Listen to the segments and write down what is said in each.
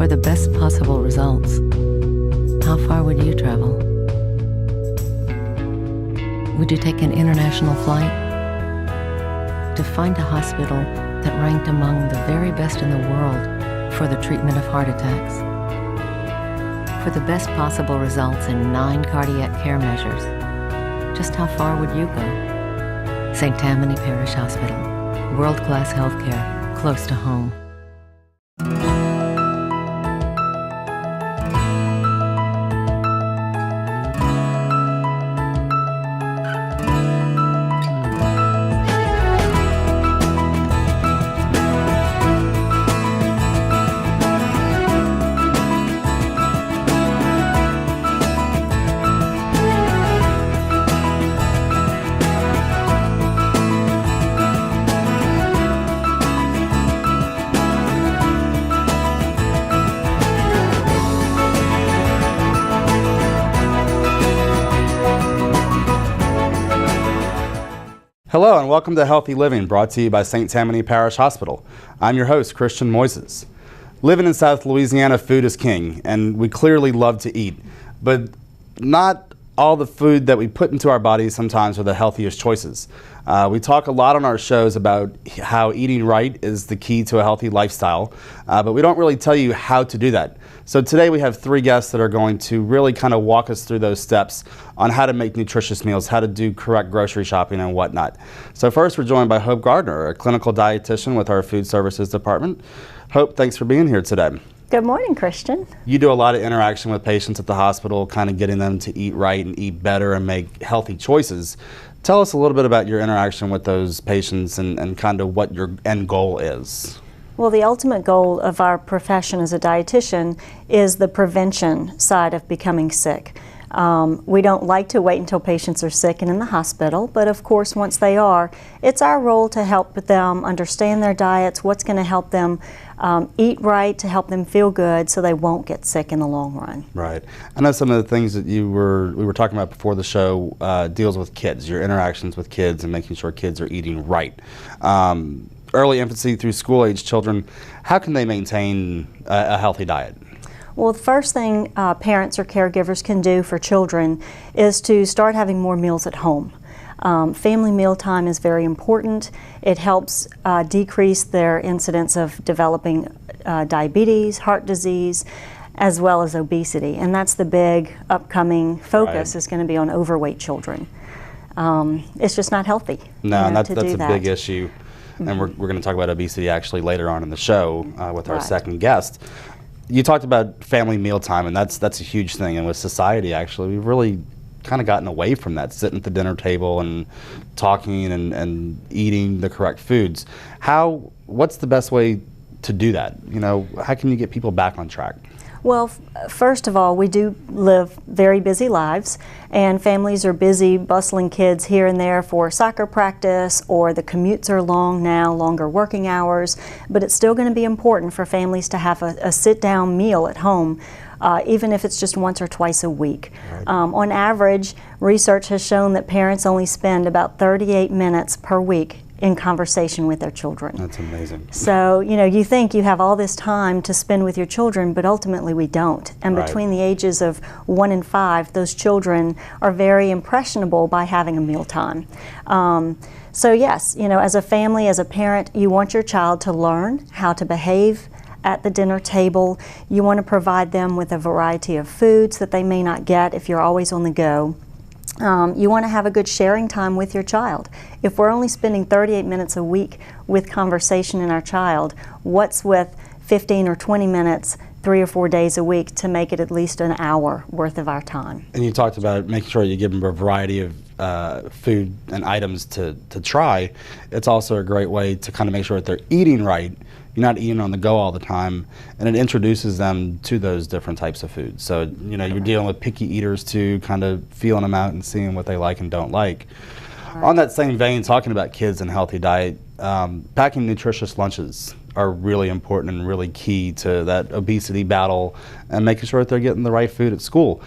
for the best possible results, how far would you travel? Would you take an international flight to find a hospital that ranked among the very best in the world for the treatment of heart attacks? For the best possible results in 9 cardiac care measures, just how far would you go? St. Tammany Parish Hospital, world-class healthcare, close to home. Hello and welcome to Healthy Living, brought to you by St. Tammany Parish Hospital. I'm your host, Christian Moises. Living in South Louisiana, food is king, and we clearly love to eat. But not all the food that we put into our bodies sometimes are the healthiest choices. We talk a lot on our shows about how eating right is the key to a healthy lifestyle, but we don't really tell you how to do that. So today we have 3 guests that are going to really kind of walk us through those steps on how to make nutritious meals, how to do correct grocery shopping and whatnot. So first we're joined by Hope Gardner, a clinical dietitian with our food services department. Hope, thanks for being here today. Good morning, Christian. You do a lot of interaction with patients at the hospital, kind of getting them to eat right and eat better and make healthy choices. Tell us a little bit about your interaction with those patients and kind of what your end goal is. Well, the ultimate goal of our profession as a dietitian is the prevention side of becoming sick. We don't like to wait until patients are sick and in the hospital, but of course once they are, it's our role to help them understand their diets, what's going to help them eat right, to help them feel good so they won't get sick in the long run. Right. I know some of the things that we were talking about before the show deals with kids, your interactions with kids and making sure kids are eating right. Early infancy through school age children, how can they maintain a healthy diet? Well, the first thing parents or caregivers can do for children is to start having more meals at home. Family meal time is very important. It helps decrease their incidence of developing diabetes, heart disease, as well as obesity. And that's the big upcoming focus is going to be on overweight children. It's just not healthy. No, and that's a big issue. And we're going to talk about obesity actually later on in the show with our second guest. You talked about family mealtime, and that's a huge thing. And with society, actually, we've really kind of gotten away from that, sitting at the dinner table and talking and eating the correct foods. What's the best way to do that? You know, how can you get people back on track? Well, first of all, we do live very busy lives, and families are busy bustling kids here and there for soccer practice, or the commutes are long now, longer working hours, but it's still going to be important for families to have a sit-down meal at home, even if it's just once or twice a week. Right. On average, research has shown that parents only spend about 38 minutes per week in conversation with their children. That's amazing. So, you know, you think you have all this time to spend with your children, but ultimately we don't. And between the ages of 1 and 5, those children are very impressionable by having a mealtime. So yes, you know, as a family, as a parent, you want your child to learn how to behave at the dinner table. You want to provide them with a variety of foods that they may not get if you're always on the go. You want to have a good sharing time with your child. If we're only spending 38 minutes a week with conversation in our child, what's with 15 or 20 minutes 3 or 4 days a week to make it at least an hour worth of our time? And you talked about making sure you give them a variety of food and items to try. It's also a great way to kind of make sure that they're eating right. You're not eating on the go all the time, and it introduces them to those different types of foods. So, you know, you're dealing with picky eaters too, kind of feeling them out and seeing what they like and don't like. Right. On that same vein, talking about kids and healthy diet, packing nutritious lunches are really important and really key to that obesity battle and making sure that they're getting the right food at school.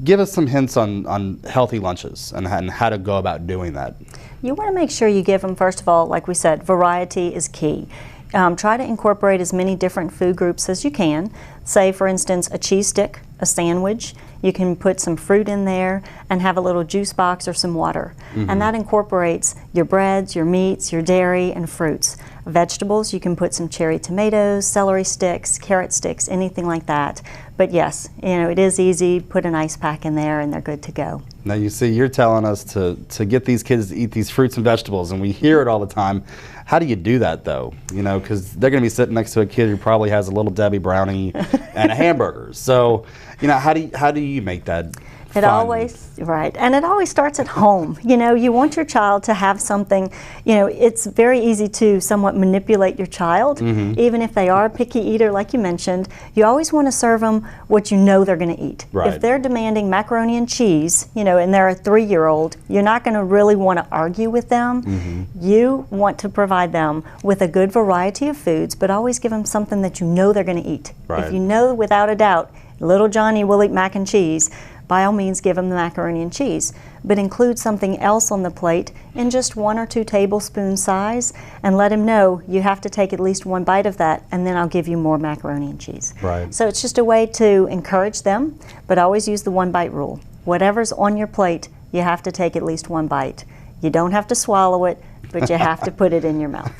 Give us some hints on healthy lunches and how to go about doing that. You want to make sure you give them, first of all, like we said, variety is key. Try to incorporate as many different food groups as you can. Say, for instance, a cheese stick, a sandwich. You can put some fruit in there and have a little juice box or some water. And that incorporates your breads, your meats, your dairy, and fruits. Vegetables, you can put some cherry tomatoes, celery sticks, carrot sticks, anything like that. But yes, it is easy. Put an ice pack in there and they're good to go. Now you see, you're telling us to get these kids to eat these fruits and vegetables, and we hear it all the time. How do you do that though? Because they're going to be sitting next to a kid who probably has a little Debbie brownie and a hamburger. So, how do you make that It always, right, and it always starts at home. You want your child to have something, it's very easy to somewhat manipulate your child, even if they are a picky eater, like you mentioned. You always want to serve them what you know they're going to eat. Right. If they're demanding macaroni and cheese, and they're a 3-year-old, you're not going to really want to argue with them. You want to provide them with a good variety of foods, but always give them something that you know they're going to eat. Right. If you know without a doubt, little Johnny will eat mac and cheese, by all means give them the macaroni and cheese, but include something else on the plate in just 1 or 2 tablespoon size, and let him know you have to take at least 1 bite of that, and then I'll give you more macaroni and cheese. Right. So it's just a way to encourage them, but always use the 1 bite rule. Whatever's on your plate, you have to take at least 1 bite. You don't have to swallow it, but you have to put it in your mouth.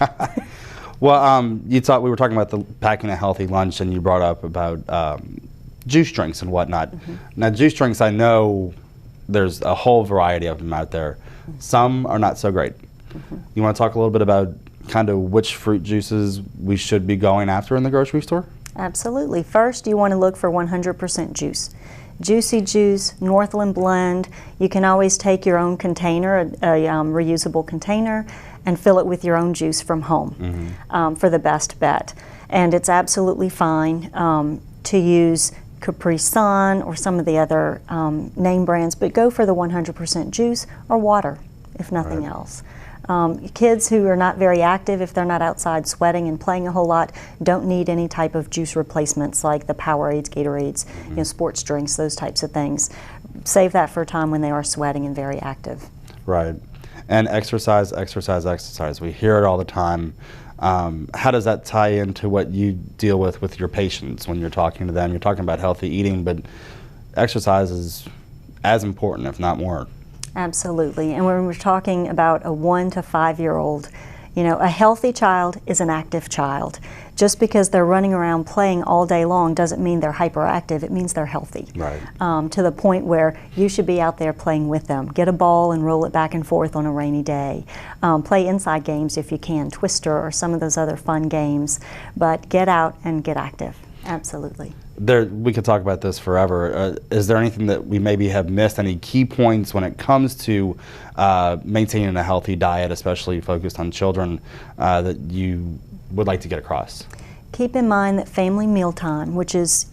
Well, we were talking about the packing a healthy lunch, and you brought up about juice drinks and whatnot. Now, juice drinks, I know there's a whole variety of them out there. Some are not so great. You want to talk a little bit about kind of which fruit juices we should be going after in the grocery store? Absolutely. First, you want to look for 100% juice. Juicy Juice, Northland Blend. You can always take your own container, a reusable container, and fill it with your own juice from home for the best bet. And it's absolutely fine to use Capri Sun or some of the other name brands, but go for the 100% juice or water, if nothing else. Kids who are not very active, if they're not outside sweating and playing a whole lot, don't need any type of juice replacements like the Powerades, Gatorades, sports drinks, those types of things. Save that for a time when they are sweating and very active. Right. And exercise. We hear it all the time. How does that tie into what you deal with your patients when you're talking to them? You're talking about healthy eating, but exercise is as important, if not more. Absolutely. And when we're talking about a 1 to 5-year-old, a healthy child is an active child. Just because they're running around playing all day long doesn't mean they're hyperactive. It means they're healthy. Right. To the point where you should be out there playing with them. Get a ball and roll it back and forth on a rainy day. Play inside games if you can, Twister or some of those other fun games. But get out and get active. Absolutely. We could talk about this forever. Is there anything that we maybe have missed, any key points when it comes to maintaining a healthy diet, especially focused on children, that you would like to get across? Keep in mind that family mealtime, which is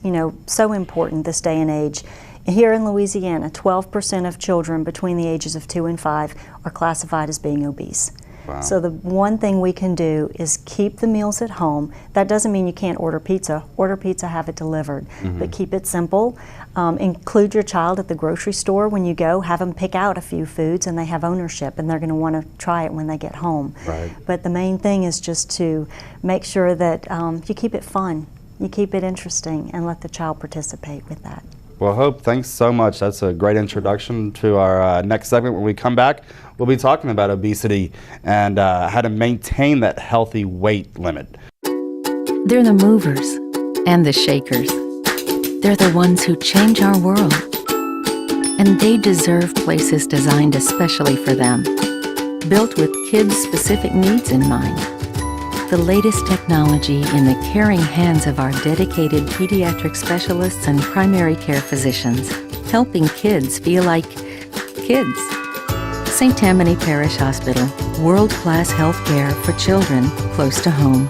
so important this day and age. Here in Louisiana, 12% of children between the ages of 2 and 5 are classified as being obese. Wow. So the one thing we can do is keep the meals at home. That doesn't mean you can't order pizza. Order pizza, have it delivered. But keep it simple. Include your child at the grocery store when you go. Have them pick out a few foods, and they have ownership, and they're going to want to try it when they get home. Right. But the main thing is just to make sure that you keep it fun, you keep it interesting, and let the child participate with that. Well, Hope, thanks so much. That's a great introduction to our next segment. When we come back, we'll be talking about obesity and how to maintain that healthy weight limit. They're the movers and the shakers. They're the ones who change our world. And they deserve places designed especially for them, built with kids' specific needs in mind. The latest technology in the caring hands of our dedicated pediatric specialists and primary care physicians, helping kids feel like kids. St. Tammany Parish Hospital, world-class health care for children close to home.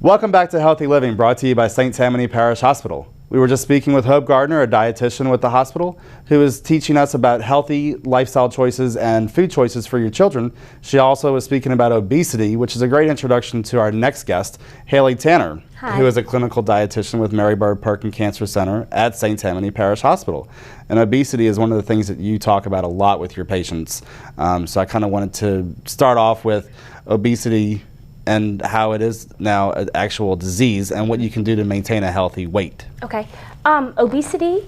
Welcome back to Healthy Living, brought to you by St. Tammany Parish Hospital. We were just speaking with Hope Gardner, a dietitian with the hospital, who is teaching us about healthy lifestyle choices and food choices for your children. She also was speaking about obesity, which is a great introduction to our next guest, Haley Tanner, Hi. who is a clinical dietitian with Mary Bird Perkins Cancer Center at St. Tammany Parish Hospital. And obesity is one of the things that you talk about a lot with your patients. So I kind of wanted to start off with obesity and how it is now an actual disease and what you can do to maintain a healthy weight. Okay. Obesity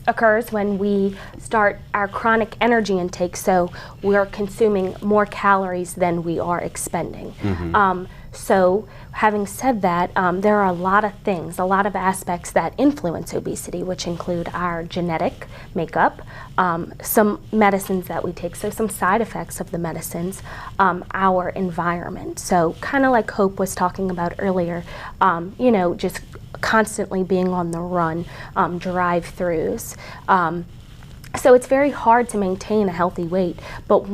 occurs when we start our chronic energy intake, so we're consuming more calories than we are expending. So having said that, there are a lot of things, a lot of aspects that influence obesity, which include our genetic makeup, some medicines that we take, so some side effects of the medicines, our environment. So kind of like Hope was talking about earlier, you know, just constantly being on the run, drive-throughs. So it's very hard to maintain a healthy weight, but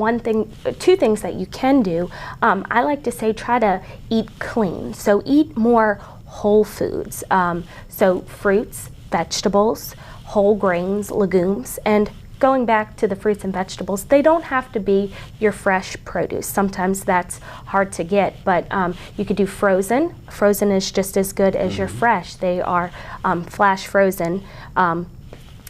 two things that you can do, I like to say try to eat clean. So eat more whole foods, so fruits, vegetables, whole grains, legumes, and going back to the fruits and vegetables, they don't have to be your fresh produce. Sometimes that's hard to get, but you could do frozen. Frozen is just as good as your fresh. They are flash frozen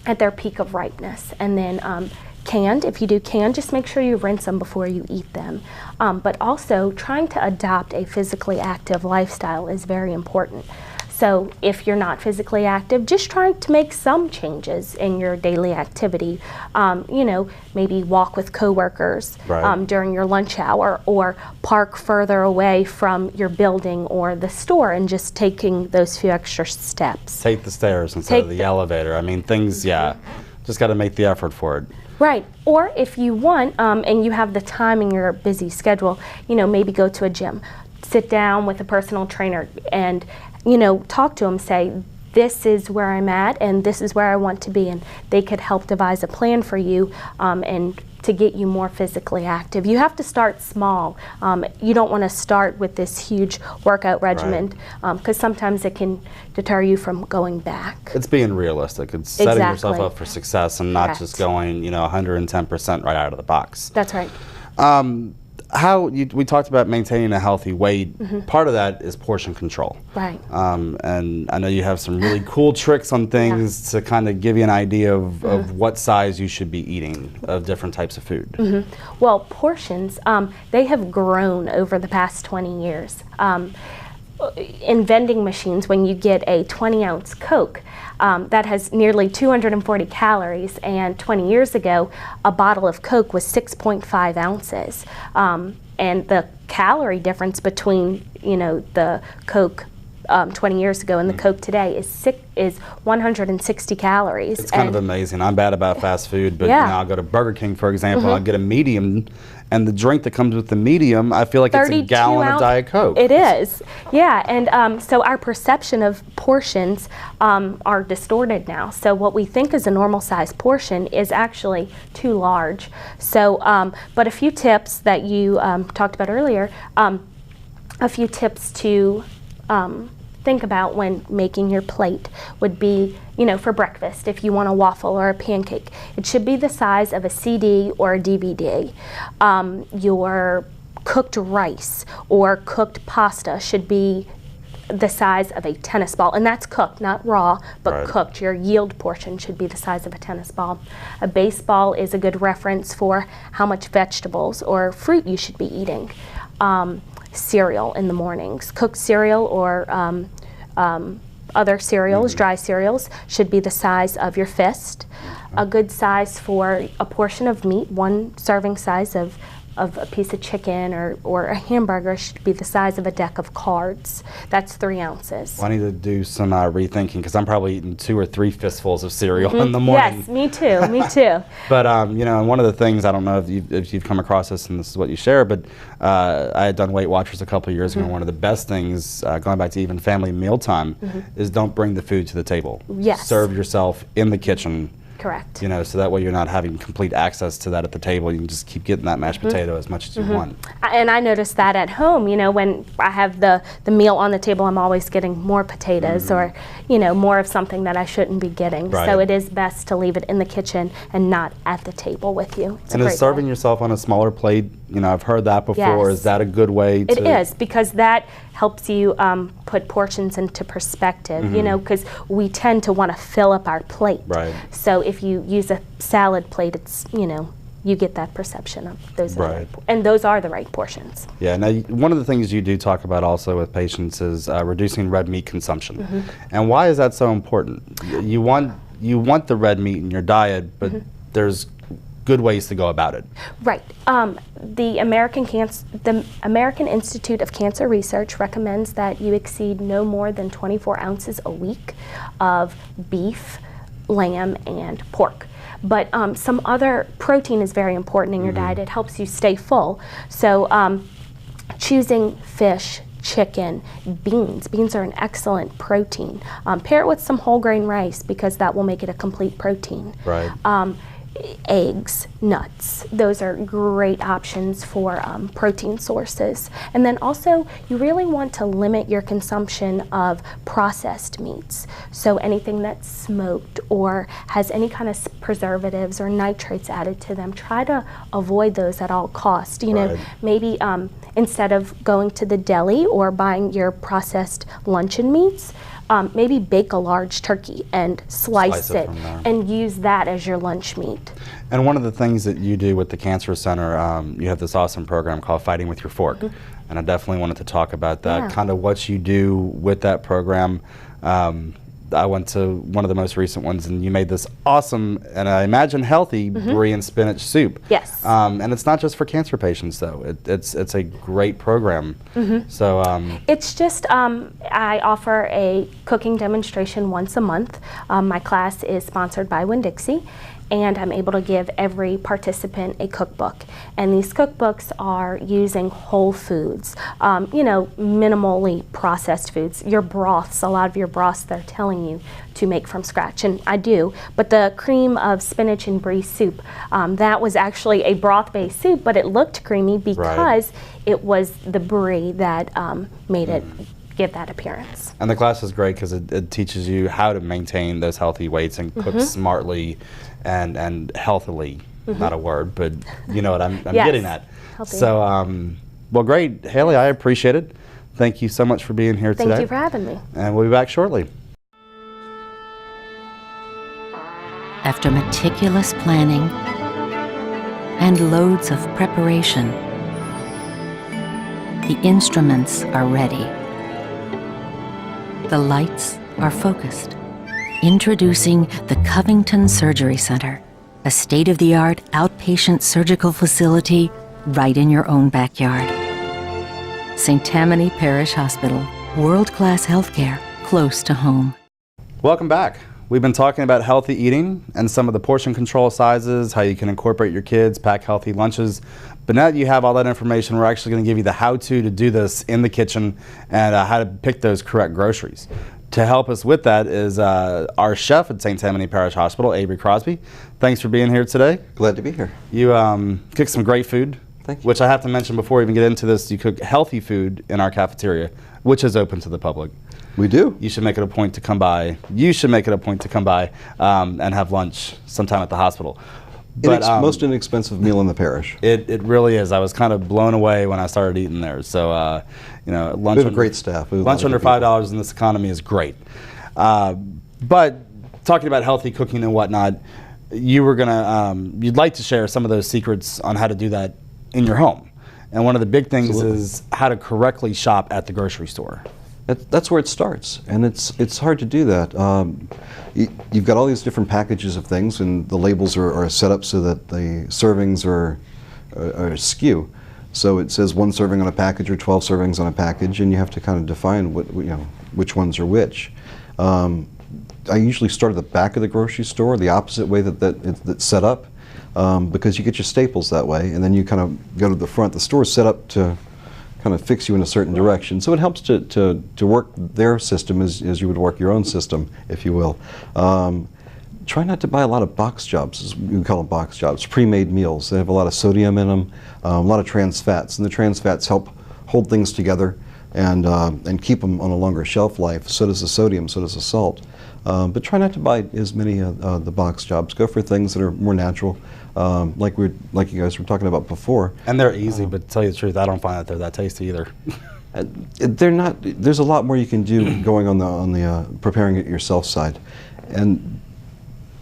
at their peak of ripeness. And then canned, if you do canned, just make sure you rinse them before you eat them. But also trying to adopt a physically active lifestyle is very important. So if you're not physically active, just try to make some changes in your daily activity. You know, maybe walk with coworkers during your lunch hour, or park further away from your building or the store and just taking those few extra steps. Take the stairs instead of the elevator. I mean, things, just got to make the effort for it. Right, or if you want, and you have the time in your busy schedule, you know, maybe go to a gym. Sit down with a personal trainer and, you know, talk to them, say, this is where I'm at and this is where I want to be, and they could help devise a plan for you and to get you more physically active. You have to start small. You don't want to start with this huge workout regimen because sometimes it can deter you from going back. It's being realistic. It's setting yourself up for success and not just going, you know, 110% right out of the box. That's right. We talked about maintaining a healthy weight. Part of that is portion control. Right. And I know you have some really cool tricks on things to kind of give you an idea of what size you should be eating of different types of food. Well, portions, they have grown over the past 20 years. In vending machines, when you get a 20-ounce Coke, that has nearly 240 calories, and 20 years ago, a bottle of Coke was 6.5 ounces. And the calorie difference between, you know, the Coke 20 years ago and the Coke today is 160 calories. It's kind of amazing. I'm bad about fast food, but you know, I'll go to Burger King, for example, I'll get a medium, and the drink that comes with the medium, I feel like it's a gallon of Diet Coke. It is, yeah, and so our perception of portions are distorted now. So what we think is a normal size portion is actually too large. So, but a few tips that you talked about earlier, a few tips to think about when making your plate would be, you know, for breakfast, if you want a waffle or a pancake, it should be the size of a CD or a DVD. Your cooked rice or cooked pasta should be the size of a tennis ball, and that's cooked, not raw, but cooked. Your yield portion should be the size of a tennis ball. A baseball is a good reference for how much vegetables or fruit you should be eating. Cereal in the mornings. Cooked cereal or other cereals, dry cereals, should be the size of your fist. A good size for a portion of meat, one serving size of a piece of chicken or a hamburger should be the size of a deck of cards. That's 3 ounces. Well, I need to do some rethinking because I'm probably eating 2 or 3 fistfuls of cereal in the morning. Yes, me too, me too. But you know, and one of the things, I don't know if you've come across this and this is what you share, but I had done Weight Watchers a couple of years ago. One of the best things, going back to even family mealtime, is don't bring the food to the table. Yes. Serve yourself in the kitchen. Correct. You know, so that way you're not having complete access to that at the table. You can just keep getting that mashed potato as much as you want. And I noticed that at home, you know, when I have the meal on the table, I'm always getting more potatoes or, you know, more of something that I shouldn't be getting. So it is best to leave it in the kitchen and not at the table with you. It's and is serving yourself on a smaller plate, you know, I've heard that before. Yes. Is that a good way to? It is, because that helps you put portions into perspective, you know, because we tend to want to fill up our plate. Right. So if you use a salad plate, it's, you know, you get that perception of those are the Right. and those are the right portions. Yeah, now one of the things you do talk about also with patients is reducing red meat consumption. And why is that so important? You want the red meat in your diet, but there's good ways to go about it. Right. The American Institute of Cancer Research recommends that you exceed no more than 24 ounces a week of beef, lamb, and pork. But some other protein is very important in your diet. It helps you stay full. So choosing fish, chicken, beans. Beans are an excellent protein. Pair it with some whole grain rice because that will make it a complete protein. Right. Eggs, nuts, those are great options for protein sources. And then also, you really want to limit your consumption of processed meats. So anything that's smoked or has any kind of preservatives or nitrates added to them, try to avoid those at all costs. You know, maybe instead of going to the deli or buying your processed luncheon meats, maybe bake a large turkey and slice it and use that as your lunch meat. And one of the things that you do with the Cancer Center, you have this awesome program called Fighting with Your Fork. And I definitely wanted to talk about that, kind of what you do with that program. I went to one of the most recent ones, and you made this awesome, and I imagine healthy, brie and spinach soup. Yes. And it's not just for cancer patients, though. It's a great program. So it's just, I offer a cooking demonstration once a month. My class is sponsored by Winn-Dixie, and I'm able to give every participant a cookbook. And these cookbooks are using whole foods, you know, minimally processed foods. Your broths, a lot of your broths they're telling you to make from scratch, and I do. But the cream of spinach and brie soup, that was actually a broth-based soup, but it looked creamy because it was the brie that made it give that appearance. And the class is great because it teaches you how to maintain those healthy weights and cook smartly and healthily. Not a word, but you know what I'm getting at. Healthy. So, well, great. Haley, I appreciate it. Thank you so much for being here today. Thank you for having me. And we'll be back shortly. After meticulous planning and loads of preparation, the instruments are ready. The lights are focused. Introducing the Covington Surgery Center, a state-of-the-art outpatient surgical facility right in your own backyard. St. Tammany Parish Hospital, world-class healthcare close to home. Welcome back. We've been talking about healthy eating and some of the portion control sizes, how you can incorporate your kids, pack healthy lunches. But now that you have all that information, we're actually going to give you the how-to to do this in the kitchen and how to pick those correct groceries. To help us with that is our chef at St. Tammany Parish Hospital, Abry Crosby. Thanks for being here today. Glad to be here. You cook some great food, Thank you. which I have to mention before we even get into this. You cook healthy food in our cafeteria, which is open to the public. We do. You should make it a point to come by. You should make it a point to come by and have lunch sometime at the hospital. But Most inexpensive meal in the parish. it really is. I was kind of blown away when I started eating there. So you know, lunch. We have a great staff. We have a lot Lunch of under good people. $5 in this economy is great. But talking about healthy cooking and whatnot, you were gonna you'd like to share some of those secrets on how to do that in your home. And one of the big things is how to correctly shop at the grocery store. That's where it starts, and it's hard to do that. You've got all these different packages of things, and the labels are set up so that the servings are skew. So it says 1 serving on a package or 12 servings on a package, and you have to kind of define which ones are which. I usually start at the back of the grocery store, the opposite way that's set up, because you get your staples that way, and then you kind of go to the front. The store's set up to kind of fix you in a certain direction. So it helps to work their system as you would work your own system, if you will. Try not to buy a lot of box jobs, as we call them box jobs, pre-made meals. They have a lot of sodium in them, a lot of trans fats, and the trans fats help hold things together and keep them on a longer shelf life. So does the sodium, so does the salt. But try not to buy as many of the box jobs. Go for things that are more natural, like you guys were talking about before. And they're easy, but to tell you the truth, I don't find that they're that tasty either. They're not. There's a lot more you can do going on the preparing it yourself side, and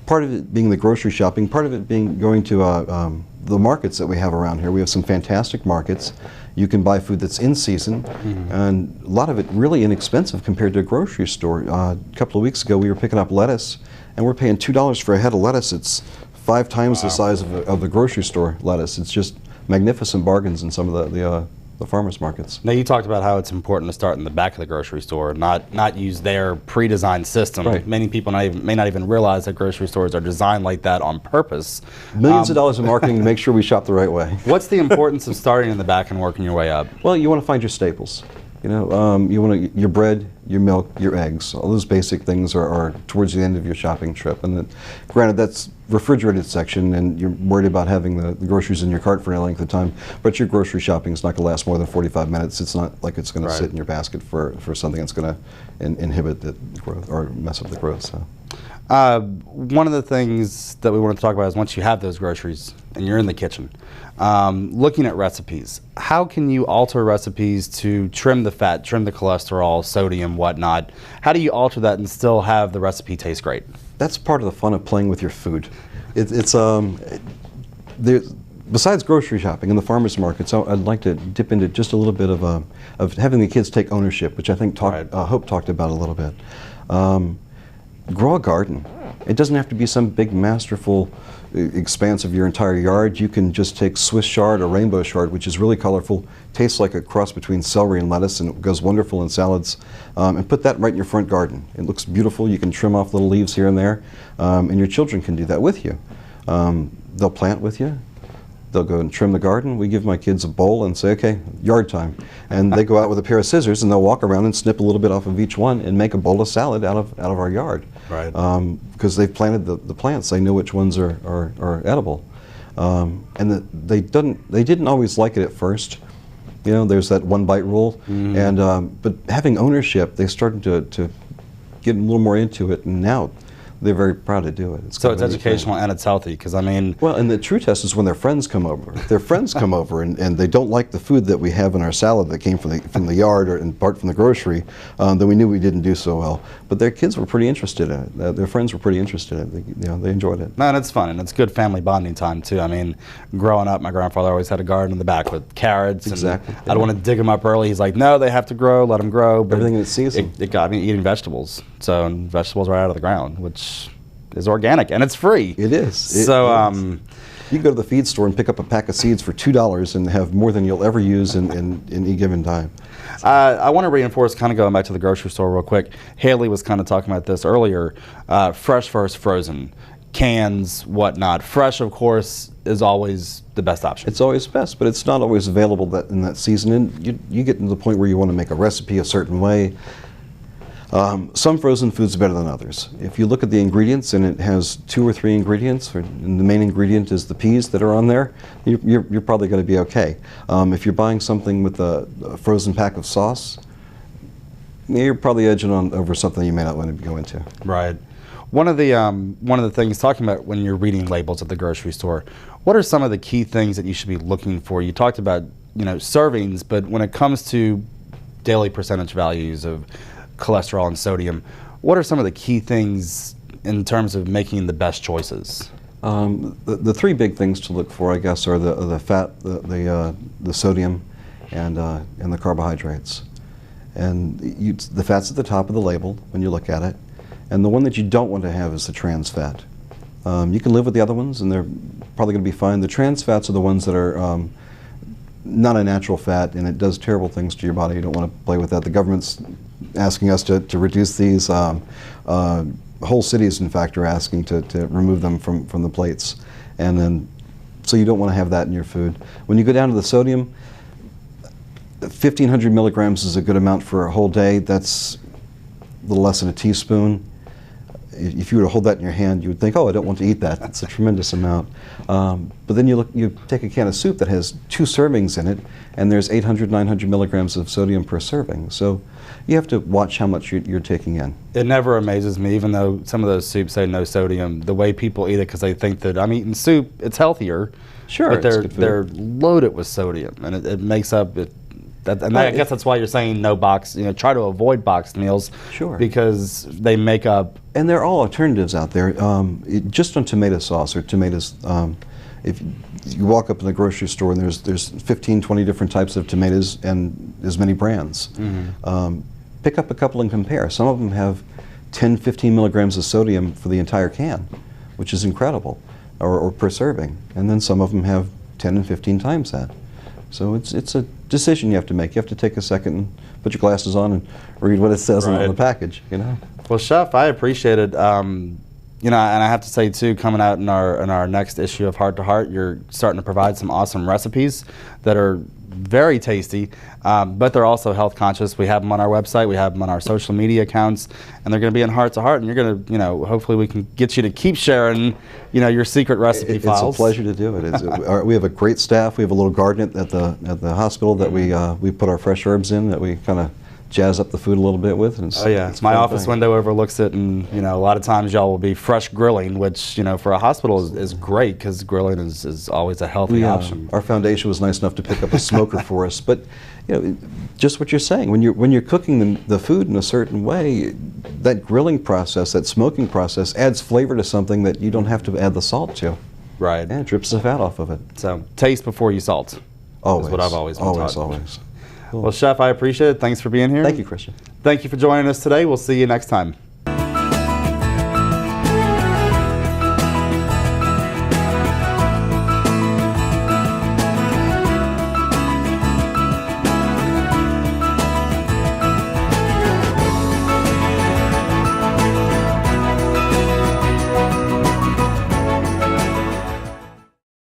part of it being the grocery shopping, part of it being going to the markets that we have around here. We have some fantastic markets. You can buy food that's in season, and a lot of it really inexpensive compared to a grocery store. A couple of weeks ago, we were picking up lettuce, and we're paying $2 for a head of lettuce. It's 5 times the size of the grocery store lettuce. It's just magnificent bargains in some of the farmers markets. Now, you talked about how it's important to start in the back of the grocery store, not use their pre-designed system. Right. Many people may not even realize that grocery stores are designed like that on purpose. Millions of dollars in marketing to make sure we shop the right way. What's the importance of starting in the back and working your way up? Well, you want to find your staples. You know, you want your bread, your milk, your eggs. All those basic things are towards the end of your shopping trip. And granted, that's refrigerated section, and you're worried about having the groceries in your cart for any length of time. But your grocery shopping is not going to last more than 45 minutes. It's not like it's going to sit in your basket for something that's going to inhibit the growth or mess up the growth. So. One of the things that we want to talk about is once you have those groceries and you're in the kitchen, looking at recipes. How can you alter recipes to trim the fat, trim the cholesterol, sodium, whatnot? How do you alter that and still have the recipe taste great? That's part of the fun of playing with your food. Besides grocery shopping and the farmers markets, I'd like to dip into just a little bit of having the kids take ownership, which I think Hope talked about a little bit. Grow a garden. It doesn't have to be some big masterful expanse of your entire yard. You can just take Swiss chard or rainbow chard, which is really colorful, tastes like a cross between celery and lettuce, and it goes wonderful in salads, and put that right in your front garden. It looks beautiful. You can trim off little leaves here and there, and your children can do that with you. They'll plant with you. They'll go and trim the garden. We give my kids a bowl and say, okay, yard time. And they go out with a pair of scissors and they'll walk around and snip a little bit off of each one and make a bowl of salad out of our yard. Right. Because they've planted the plants. They know which ones are edible. And they didn't always like it at first. You know, there's that one bite rule. And but having ownership, they started to get a little more into it, and now they're very proud to do it. So it's educational and it's healthy, because I mean... Well, and the true test is when their friends come over. If their friends come over and they don't like the food that we have in our salad that came from the yard or in part from the grocery, then we knew we didn't do so well. But their kids were pretty interested in it. Their friends were pretty interested in it. They enjoyed it. No, and it's fun, and it's good family bonding time, too. I mean, growing up, my grandfather always had a garden in the back with carrots. Exactly. I'd want to dig them up early. He's like, no, they have to grow, let them grow. But everything in its season. It got me eating vegetables. So, and vegetables right out of the ground, which is organic, and it's free. It is. So, you can go to the feed store and pick up a pack of seeds for $2 and have more than you'll ever use in any given time. I want to reinforce, kind of going back to the grocery store real quick. Haley was kind of talking about this earlier. Fresh versus frozen, cans, whatnot. Fresh, of course, is always the best option. It's always best, but it's not always available in that season. And you get to the point where you want to make a recipe a certain way. Some frozen foods are better than others. If you look at the ingredients and it has 2 or 3 ingredients, and the main ingredient is the peas that are on there, you're probably going to be okay. If you're buying something with a frozen pack of sauce, you're probably edging on over something you may not want to go into. Right. One of the things, talking about when you're reading labels at the grocery store, what are some of the key things that you should be looking for? You talked about, servings, but when it comes to daily percentage values of cholesterol and sodium, what are some of the key things in terms of making the best choices? The 3 big things to look for, I guess, are the fat, the sodium, and the carbohydrates. And the fat's at the top of the label when you look at it, and the one that you don't want to have is the trans fat. You can live with the other ones, and they're probably going to be fine. The trans fats are the ones that are not a natural fat, and it does terrible things to your body. You don't want to play with that. The government's asking us to reduce these. Whole cities, in fact, are asking to remove them from the plates. And then, so you don't want to have that in your food. When you go down to the sodium, 1,500 milligrams is a good amount for a whole day. That's a little less than a teaspoon. If you were to hold that in your hand, you would think, oh, I don't want to eat that. That's a tremendous amount. But then you take a can of soup that has 2 servings in it, and there's 800, 900 milligrams of sodium per serving. So you have to watch how much you're taking in. It never amazes me, even though some of those soups say no sodium, the way people eat it, because they think that I'm eating soup, it's healthier. Sure, but they're loaded with sodium, and it makes up it. I guess that's why you're saying no box. Try to avoid boxed meals. Sure. Because they make up. And there are all alternatives out there. Just on tomato sauce or tomatoes, if you walk up in the grocery store and there's 15, 20 different types of tomatoes and as many brands. Pick up a couple and compare. Some of them have 10, 15 milligrams of sodium for the entire can, which is incredible, or per serving. And then some of them have 10 and 15 times that. So it's a decision you have to make. You have to take a second and put your glasses on and read what it says on the package, you know. Well, Chef, I appreciate it. You know, and I have to say too, coming out in our next issue of Heart to Heart, you're starting to provide some awesome recipes that are very tasty, but they're also health conscious. We have them on our website, we have them on our social media accounts, and they're going to be in Heart to Heart. And you're going to, you know, hopefully we can get you to keep sharing, you know, your secret recipe files. It's a pleasure to do it. We have a great staff. We have a little garden at the hospital that we put our fresh herbs in that we kind of jazz up the food a little bit with. And it's my office window overlooks it, and you know, a lot of times y'all will be fresh grilling, which, you know, for a hospital is great, because grilling is always a healthy option. Our foundation was nice enough to pick up a smoker for us, but you know, just what you're saying, when you're cooking the food in a certain way, that grilling process, that smoking process, adds flavor to something that you don't have to add the salt to. Right. And it drips the fat off of it. So taste before you salt. Always. Is what I've always been taught. Always. Cool. Well, Chef, I appreciate it. Thanks for being here. Thank you, Christian. Thank you for joining us today. We'll see you next time.